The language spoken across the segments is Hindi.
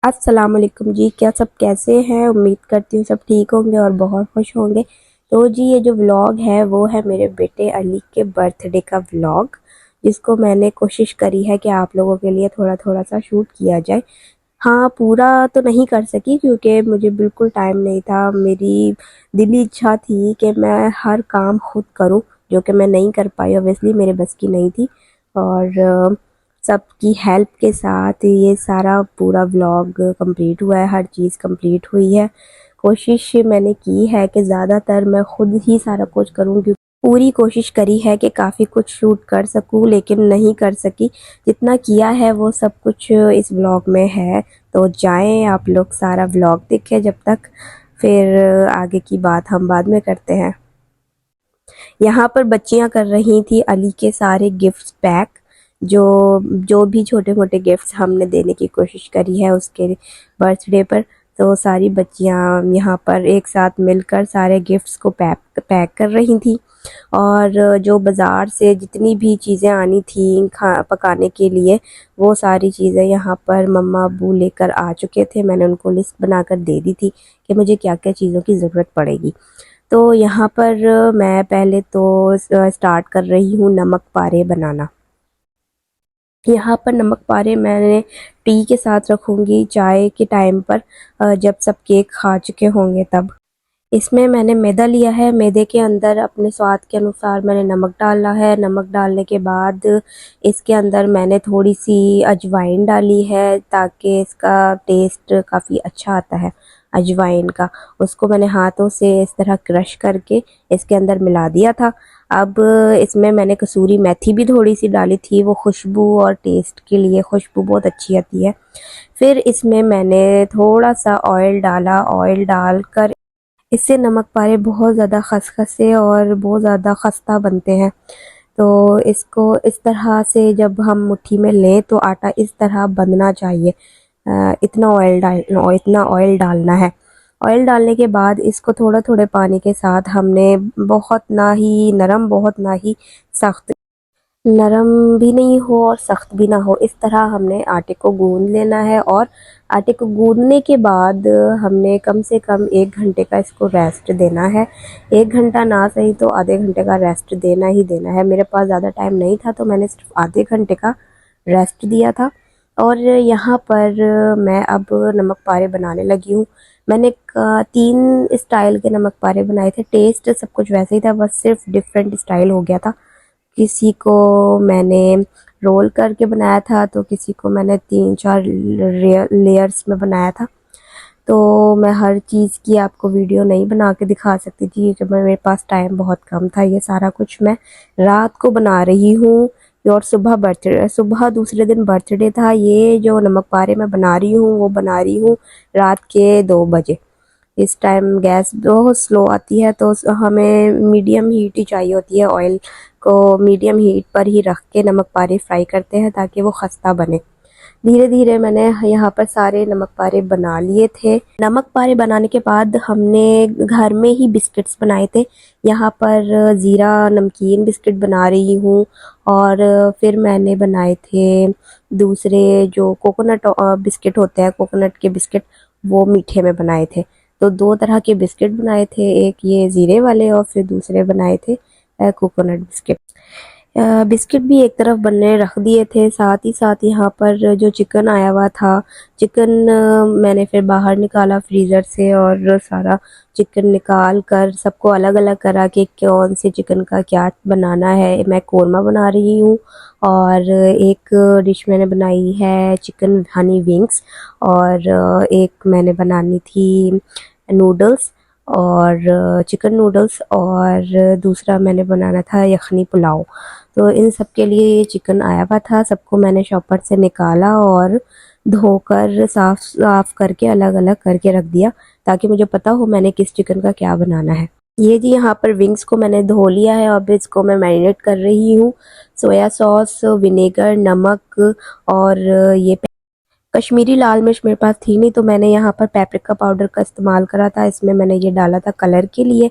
अस्सलाम वालेकुम जी। क्या सब कैसे हैं? उम्मीद करती हूँ सब ठीक होंगे और बहुत खुश होंगे। तो जी ये जो व्लॉग है वो है मेरे बेटे अली के बर्थडे का व्लॉग, जिसको मैंने कोशिश करी है कि आप लोगों के लिए थोड़ा थोड़ा सा शूट किया जाए। हाँ, पूरा तो नहीं कर सकी क्योंकि मुझे बिल्कुल टाइम नहीं था। मेरी दिली इच्छा थी कि मैं हर काम खुद करूँ, जो कि मैं नहीं कर पाई, ऑब्वियसली मेरे बस की नहीं थी। और सबकी हेल्प के साथ ये सारा पूरा व्लॉग कंप्लीट हुआ है, हर चीज़ कंप्लीट हुई है। कोशिश मैंने की है कि ज़्यादातर मैं खुद ही सारा कुछ करूँ, क्योंकि पूरी कोशिश करी है कि काफ़ी कुछ शूट कर सकूँ लेकिन नहीं कर सकी। जितना किया है वो सब कुछ इस व्लॉग में है। तो जाएं आप लोग, सारा व्लॉग देखें जब तक, फिर आगे की बात हम बाद में करते हैं। यहाँ पर बच्चियाँ कर रही थी अली के सारे गिफ्ट्स पैक, जो जो भी छोटे मोटे गिफ्ट्स हमने देने की कोशिश करी है उसके बर्थडे पर। तो सारी बच्चियाँ यहाँ पर एक साथ मिलकर सारे गिफ्ट्स को पैक पैक कर रही थी। और जो बाज़ार से जितनी भी चीज़ें आनी थी खा पकाने के लिए, वो सारी चीज़ें यहाँ पर मम्मा अब्बू लेकर आ चुके थे। मैंने उनको लिस्ट बनाकर दे दी थी कि मुझे क्या क्या चीज़ों की ज़रूरत पड़ेगी। तो यहाँ पर मैं पहले तो स्टार्ट कर रही हूँ नमक पारे बनाना। यहाँ पर नमक पारे मैंने टी के साथ रखूँगी चाय के टाइम पर, जब सब केक खा चुके होंगे तब। इसमें मैंने मैदा लिया है, मैदे के अंदर अपने स्वाद के अनुसार मैंने नमक डाला है। नमक डालने के बाद इसके अंदर मैंने थोड़ी सी अजवाइन डाली है ताकि इसका टेस्ट काफ़ी अच्छा आता है अजवाइन का। उसको मैंने हाथों से इस तरह क्रश करके इसके अंदर मिला दिया था। अब इसमें मैंने कसूरी मेथी भी थोड़ी सी डाली थी, वो खुशबू और टेस्ट के लिए, खुशबू बहुत अच्छी आती है। फिर इसमें मैंने थोड़ा सा ऑयल डाला, ऑयल डालकर इससे नमक पारे बहुत ज़्यादा खसखसे और बहुत ज़्यादा खस्ता बनते हैं। तो इसको इस तरह से जब हम मुट्ठी में लें तो आटा इस तरह बंधना चाहिए। इतना ऑयल डालना है। ऑयल डालने के बाद इसको थोड़ा थोड़े पानी के साथ हमने, बहुत ना ही नरम बहुत ना ही सख्त, नरम भी नहीं हो और सख्त भी ना हो, इस तरह हमने आटे को गूंद लेना है। और आटे को गूंदने के बाद हमने कम से कम 1 घंटे का इसको रेस्ट देना है। 1 घंटा ना सही तो आधे घंटे का रेस्ट देना ही देना है। मेरे पास ज़्यादा टाइम नहीं था तो मैंने सिर्फ आधे घंटे का रेस्ट दिया था। और यहाँ पर मैं अब नमक पारे बनाने लगी हूँ। मैंने 3 स्टाइल के नमक पारे बनाए थे, टेस्ट सब कुछ वैसे ही था, बस सिर्फ डिफरेंट स्टाइल हो गया था। किसी को मैंने रोल करके बनाया था, तो किसी को मैंने 3-4 लेयर्स में बनाया था। तो मैं हर चीज़ की आपको वीडियो नहीं बना के दिखा सकती थी क्योंकि मेरे पास टाइम बहुत कम था। ये सारा कुछ मैं रात को बना रही हूँ और सुबह दूसरे दिन बर्थडे था। ये जो नमक पारे मैं बना रही हूँ वो बना रही हूँ रात के 2 बजे। इस टाइम गैस बहुत स्लो आती है तो हमें मीडियम हीट ही चाहिए होती है। ऑयल को मीडियम हीट पर ही रख के नमक पारे फ्राई करते हैं ताकि वो खस्ता बने। धीरे धीरे मैंने यहाँ पर सारे नमक पारे बना लिए थे। नमक पारे बनाने के बाद हमने घर में ही बिस्किट्स बनाए थे। यहाँ पर ज़ीरा नमकीन बिस्किट बना रही हूँ। और फिर मैंने बनाए थे दूसरे जो कोकोनट बिस्किट होते हैं, कोकोनट के बिस्किट, वो मीठे में बनाए थे। तो 2 तरह के बिस्किट बनाए थे, एक ये ज़ीरे वाले और फिर दूसरे बनाए थे कोकोनट बिस्किट। बिस्किट भी एक तरफ बनने रख दिए थे। साथ ही साथ यहाँ पर जो चिकन आया हुआ था, चिकन मैंने फिर बाहर निकाला फ्रीज़र से और सारा चिकन निकाल कर सबको अलग अलग करा कि कौन से चिकन का क्या बनाना है। मैं कोरमा बना रही हूँ और एक डिश मैंने बनाई है चिकन हनी विंग्स, और एक मैंने बनानी थी नूडल्स और चिकन नूडल्स, और दूसरा मैंने बनाना था यखनी पुलाव। तो इन सब के लिए ये चिकन आया हुआ था, सबको मैंने शॉपर से निकाला और धोकर साफ साफ करके अलग अलग करके रख दिया ताकि मुझे पता हो मैंने किस चिकन का क्या बनाना है। ये जी यहाँ पर विंग्स को मैंने धो लिया है। अब इसको मैं मैरिनेट कर रही हूँ। सोया सॉस, विनेगर, नमक और ये कश्मीरी लाल मिर्च मेरे पास थी नहीं तो मैंने यहाँ पर पेपरिका पाउडर का इस्तेमाल करा था। इसमें मैंने ये डाला था कलर के लिए।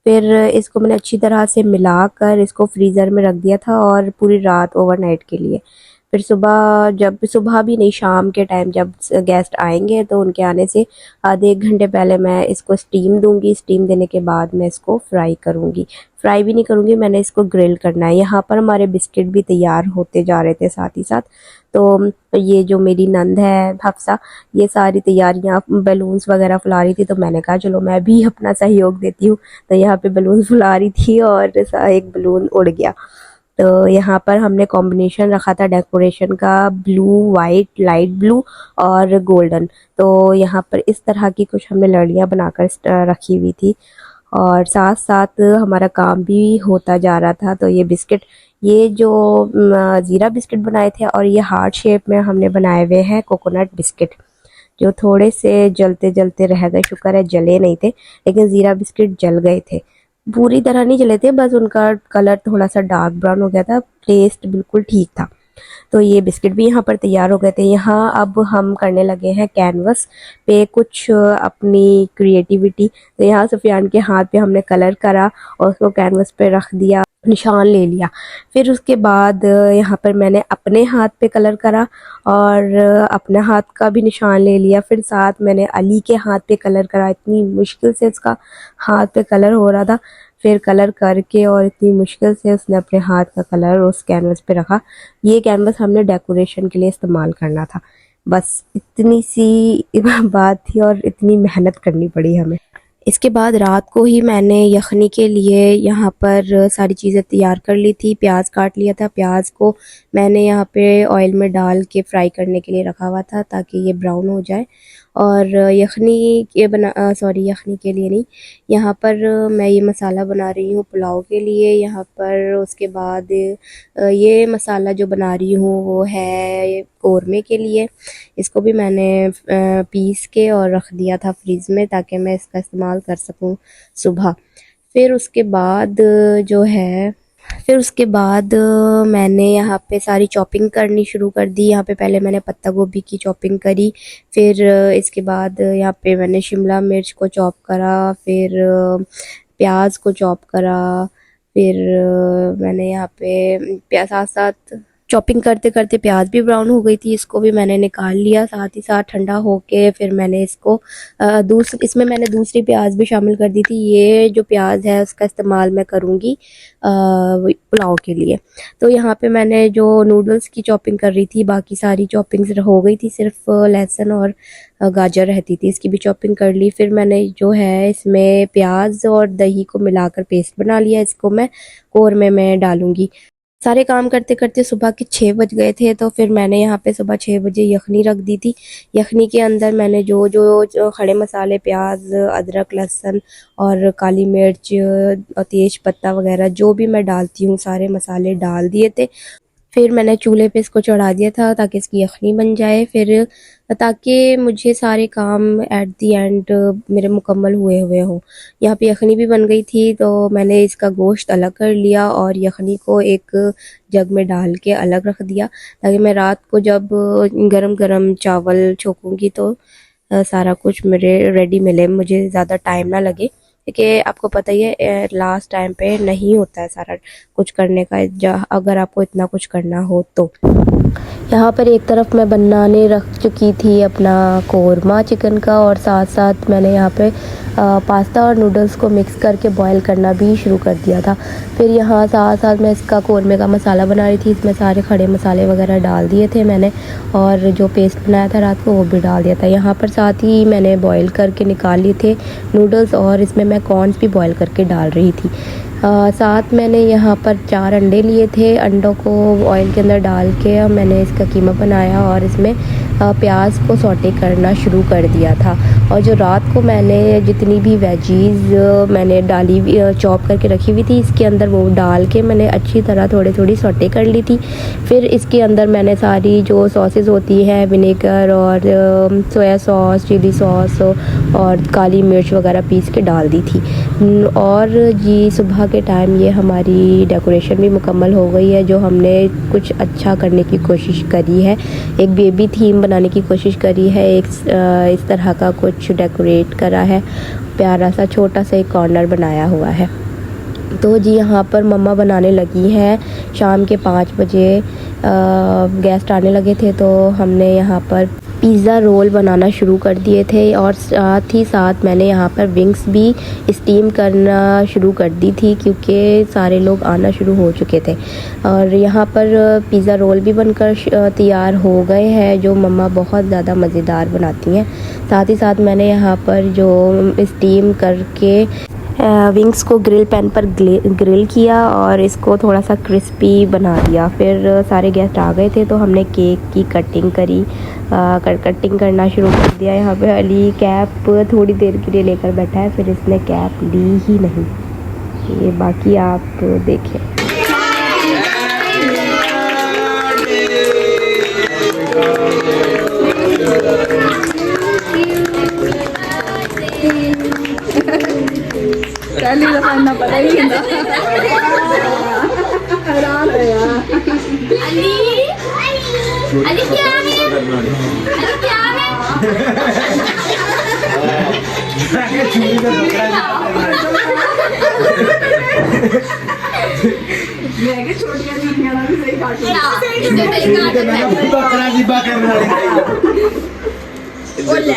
फिर इसको मैंने अच्छी तरह से मिलाकर इसको फ्रीज़र में रख दिया था और पूरी रात ओवरनाइट के लिए। फिर सुबह भी नहीं, शाम के टाइम जब गेस्ट आएंगे तो उनके आने से आधे 1 घंटे पहले मैं इसको स्टीम दूंगी। स्टीम देने के बाद मैं इसको फ्राई करूंगी। फ्राई भी नहीं करूंगी, मैंने इसको ग्रिल करना है। यहाँ पर हमारे बिस्किट भी तैयार होते जा रहे थे साथ ही साथ। तो ये जो मेरी नंद है हफ्सा, ये सारी तैयारियां बैलून्स वगैरह फुला रही थी, तो मैंने कहा चलो मैं भी अपना सहयोग देती हूँ। तो यहाँ पे बैलून फुला रही थी और एक बैलून उड़ गया। तो यहाँ पर हमने कॉम्बिनेशन रखा था डेकोरेशन का, ब्लू वाइट, लाइट ब्लू और गोल्डन। तो यहाँ पर इस तरह की कुछ हमने लड़ियाँ बनाकर रखी हुई थी और साथ साथ हमारा काम भी होता जा रहा था। तो ये बिस्किट, ये जो ज़ीरा बिस्किट बनाए थे और ये हार्ट शेप में हमने बनाए हुए हैं कोकोनट बिस्किट, जो थोड़े से जलते जलते रह गए। शुक्र है जले नहीं थे, लेकिन ज़ीरा बिस्किट जल गए थे। पूरी तरह नहीं जले थे, बस उनका कलर थोड़ा सा डार्क ब्राउन हो गया था। टेस्ट बिल्कुल ठीक था। तो ये बिस्किट भी यहाँ पर तैयार हो गए थे। यहाँ अब हम करने लगे हैं कैनवस पे कुछ अपनी क्रिएटिविटी। तो यहाँ सुफियान के हाथ पे हमने कलर करा और उसको कैनवस पे रख दिया, निशान ले लिया। फिर उसके बाद यहाँ पर मैंने अपने हाथ पे कलर करा और अपने हाथ का भी निशान ले लिया। फिर साथ मैंने अली के हाथ पे कलर करा। इतनी मुश्किल से उसका हाथ पे कलर हो रहा था, फिर कलर करके और इतनी मुश्किल से उसने अपने हाथ का कलर उस कैनवस पे रखा। ये कैनवस हमने डेकोरेशन के लिए इस्तेमाल करना था। बस इतनी सी बात थी और इतनी मेहनत करनी पड़ी हमें। इसके बाद रात को ही मैंने यखनी के लिए यहाँ पर सारी चीज़ें तैयार कर ली थी। प्याज काट लिया था, प्याज को मैंने यहाँ पे ऑयल में डाल के फ्राई करने के लिए रखा हुआ था ताकि ये ब्राउन हो जाए। और यखनी के लिए नहीं, यहाँ पर मैं ये मसाला बना रही हूँ पुलाव के लिए। यहाँ पर उसके बाद ये मसाला जो बना रही हूँ वो है कौरमे के लिए। इसको भी मैंने पीस के और रख दिया था फ्रीज़ में ताकि मैं इसका इस्तेमाल कर सकूँ सुबह। फिर उसके बाद जो है फिर उसके बाद मैंने यहाँ पे सारी चॉपिंग करनी शुरू कर दी। यहाँ पे पहले मैंने पत्ता गोभी की चॉपिंग करी, फिर इसके बाद यहाँ पे मैंने शिमला मिर्च को चॉप करा, फिर प्याज को चॉप करा, फिर मैंने यहाँ पे साथ साथ चॉपिंग करते करते प्याज भी ब्राउन हो गई थी, इसको भी मैंने निकाल लिया। साथ ही साथ ठंडा होके फिर मैंने इसको इसमें मैंने दूसरी प्याज भी शामिल कर दी थी। ये जो प्याज है उसका इस्तेमाल मैं करूँगी पुलाव के लिए। तो यहाँ पे मैंने जो नूडल्स की चॉपिंग कर रही थी, बाकी सारी चॉपिंग्स हो गई थी, सिर्फ लहसुन और गाजर रहती थी, इसकी भी चॉपिंग कर ली। फिर मैंने जो है इसमें प्याज और दही को मिलाकर पेस्ट बना लिया। इसको मैं कौरमे में डालूँगी। सारे काम करते करते सुबह के 6 बज गए थे। तो फिर मैंने यहाँ पे सुबह 6 बजे यखनी रख दी थी। यखनी के अंदर मैंने जो खड़े मसाले, प्याज, अदरक, लहसुन और काली मिर्च और तेज पत्ता वगैरह जो भी मैं डालती हूँ सारे मसाले डाल दिए थे। फिर मैंने चूल्हे पे इसको चढ़ा दिया था ताकि इसकी यखनी बन जाए, फिर ताकि मुझे सारे काम एट दी एंड मेरे मुकम्मल हुए हुए हों। यहाँ पे यखनी भी बन गई थी, तो मैंने इसका गोश्त अलग कर लिया और यखनी को एक जग में डाल के अलग रख दिया ताकि मैं रात को जब गरम गरम चावल छोकूँगी तो सारा कुछ मेरे रेडी मिले, मुझे ज़्यादा टाइम ना लगे। क्योंकि आपको पता ही है लास्ट टाइम पे नहीं होता है सारा कुछ करने का, अगर आपको इतना कुछ करना हो तो। यहाँ पर एक तरफ मैं बनाने रख चुकी थी अपना कौरमा चिकन का और साथ साथ मैंने यहाँ पे पास्ता और नूडल्स को मिक्स करके बॉईल करना भी शुरू कर दिया था। फिर यहाँ साथ साथ मैं इसका कौरमे का मसाला बना रही थी। इसमें सारे खड़े मसाले वगैरह डाल दिए थे मैंने और जो पेस्ट बनाया था रात को वो भी डाल दिया था। यहाँ पर साथ ही मैंने बॉईल करके निकाल लिए थे नूडल्स और इसमें मैं कॉर्न्स भी बॉईल करके डाल रही थी। साथ मैंने यहाँ पर 4 अंडे लिए थे। अंडों को ऑयल के अंदर डाल के मैंने इसका कीमा बनाया और इसमें प्याज को सौटे करना शुरू कर दिया था। और जो रात को मैंने जितनी भी वेजीज़ मैंने डाली चॉप करके रखी हुई थी, इसके अंदर वो डाल के मैंने अच्छी तरह थोड़ी सौटे कर ली थी। फिर इसके अंदर मैंने सारी जो सॉसेस होती हैं, विनेगर और सोया सॉस, चिली सॉस और काली मिर्च वगैरह पीस के डाल दी थी। और जी सुबह के टाइम ये हमारी डेकोरेशन भी मुकम्मल हो गई है। जो हमने कुछ अच्छा करने की कोशिश करी है, एक बेबी थीम बनाने की कोशिश करी है, एक इस तरह का कुछ डेकोरेट करा है, प्यारा सा छोटा सा एक कॉर्नर बनाया हुआ है। तो जी यहाँ पर मम्मा बनाने लगी हैं। शाम के 5 बजे गेस्ट आने लगे थे तो हमने यहाँ पर पिज़्ज़ा रोल बनाना शुरू कर दिए थे और साथ ही साथ मैंने यहाँ पर विंग्स भी स्टीम करना शुरू कर दी थी क्योंकि सारे लोग आना शुरू हो चुके थे। और यहाँ पर पिज़्ज़ा रोल भी बनकर तैयार हो गए हैं जो मम्मा बहुत ज़्यादा मज़ेदार बनाती हैं। साथ ही साथ मैंने यहाँ पर जो स्टीम करके विंग्स को ग्रिल पैन पर ग्रिल किया और इसको थोड़ा सा क्रिस्पी बना दिया। फिर सारे गेस्ट आ गए थे तो हमने केक की कटिंग करी, कटिंग करना शुरू कर दिया। यहाँ पे अली कैप थोड़ी देर के लिए लेकर बैठा है, फिर इसने कैप ली ही नहीं। ये बाकी आप देखें। पहली दफा ना पता ही नहीं अली अली क्या है? अली क्या है? मैं के छोटियां चुनियां ना भी सही काटूं। बोले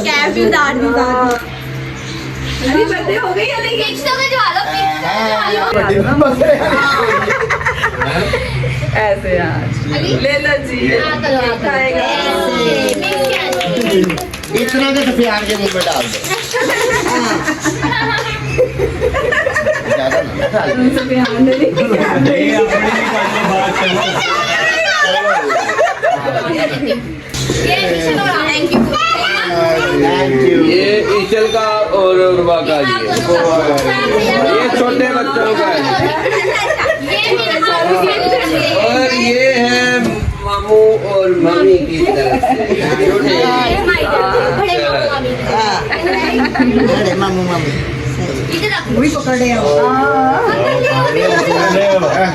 कैप भी उतार दी था। अरे बर्थडे हो गई अली केक तो खिंचवा लो ऐसे यार ले लो जी खाएगा इतना तो प्यार के मुंह में डाल दो उनसे प्यार ये ईचल का और उर्वा का ये छोटे बच्चों का है और ये है मामू और मम्मी की तरफ बड़े मामू मामी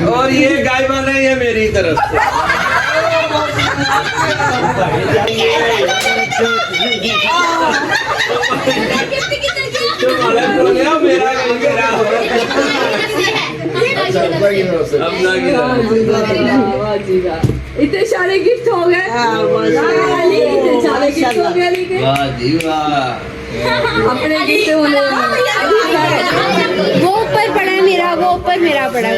और ये गाय बन रही है मेरी तरफ से। मेरा इतने सारे गिफ्ट हो गए। इतने सारे गिफ्ट हो गए अपने गिफ्ट होने वो ऊपर पड़ा है मेरा, वो ऊपर मेरा पड़ा है।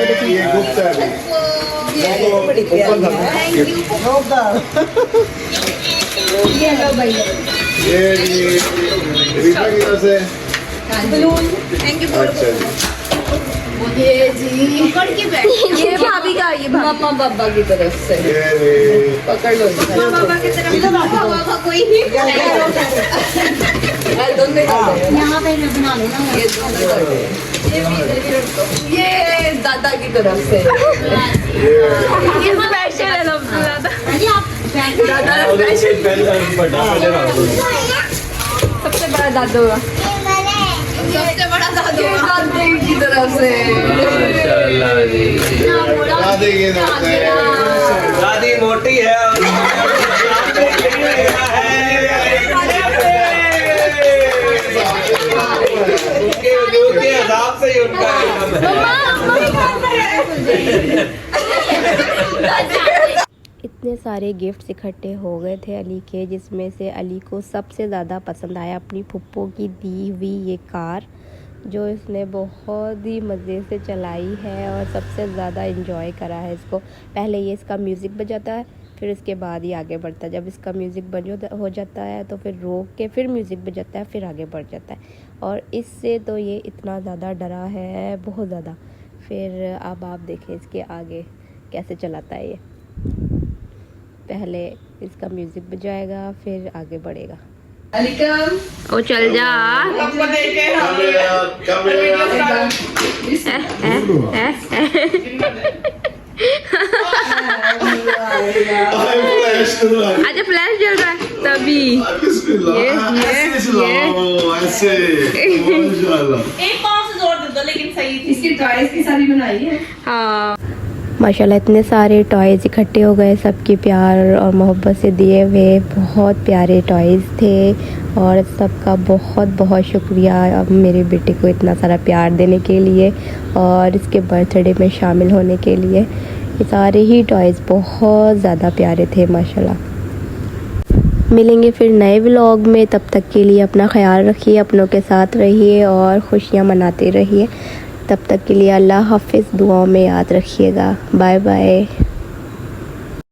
Thank you. ये जी पकड़ के बैठ, ये भाभी का, ये मम्मा पापा की तरफ से पकड़ लो। मम्मा पापा की तरफ से पापा कोई नहीं यहाँ पे बना लेना। ये दादा की तरफ से ये स्पेशल है सबसे ज्यादा। दादा सबसे बड़ा दादू सबसे बड़ा दादू दादी की तरफ से। दादी मोटी है और उनके वजूद के हिसाब से ही उनका इतने सारे गिफ्ट्स इकट्ठे हो गए थे अली के, जिसमें से अली को सबसे ज़्यादा पसंद आया अपनी फुप्पो की दी हुई ये कार, जो इसने बहुत ही मज़े से चलाई है और सबसे ज़्यादा इन्जॉय करा है इसको। पहले ये इसका म्यूज़िक बजाता है, फिर इसके बाद ही आगे बढ़ता है। जब इसका म्यूज़िक हो जाता है तो फिर रोक के फिर म्यूज़िक बजाता है, फिर आगे बढ़ जाता है। और इससे तो ये इतना ज़्यादा डरा है, बहुत ज़्यादा। फिर अब आप देखें इसके आगे कैसे चलाता है ये। पहले इसका म्यूज़िक बजाएगा फिर आगे बढ़ेगा। अलिकम ओ चल जा। अच्छा फ्लैश जल रहा है तभी। एक पाँव से जोड़ दे दो, लेकिन सही इसकी टॉयज की सारी बनाई है। हाँ माशाल्लाह इतने सारे टॉयज़ इकट्ठे हो गए, सबके प्यार और मोहब्बत से दिए हुए बहुत प्यारे टॉयज़ थे। और सबका बहुत बहुत शुक्रिया अब मेरे बेटे को इतना सारा प्यार देने के लिए और इसके बर्थडे में शामिल होने के लिए। ये सारे ही टॉयज़ बहुत ज़्यादा प्यारे थे माशाल्लाह। मिलेंगे फिर नए व्लॉग में, तब तक के लिए अपना ख्याल रखिए, अपनों के साथ रहिए और खुशियाँ मनाते रहिए। तब तक के लिए अल्लाह हाफ़िज़, दुआओं में याद रखिएगा। Bye bye.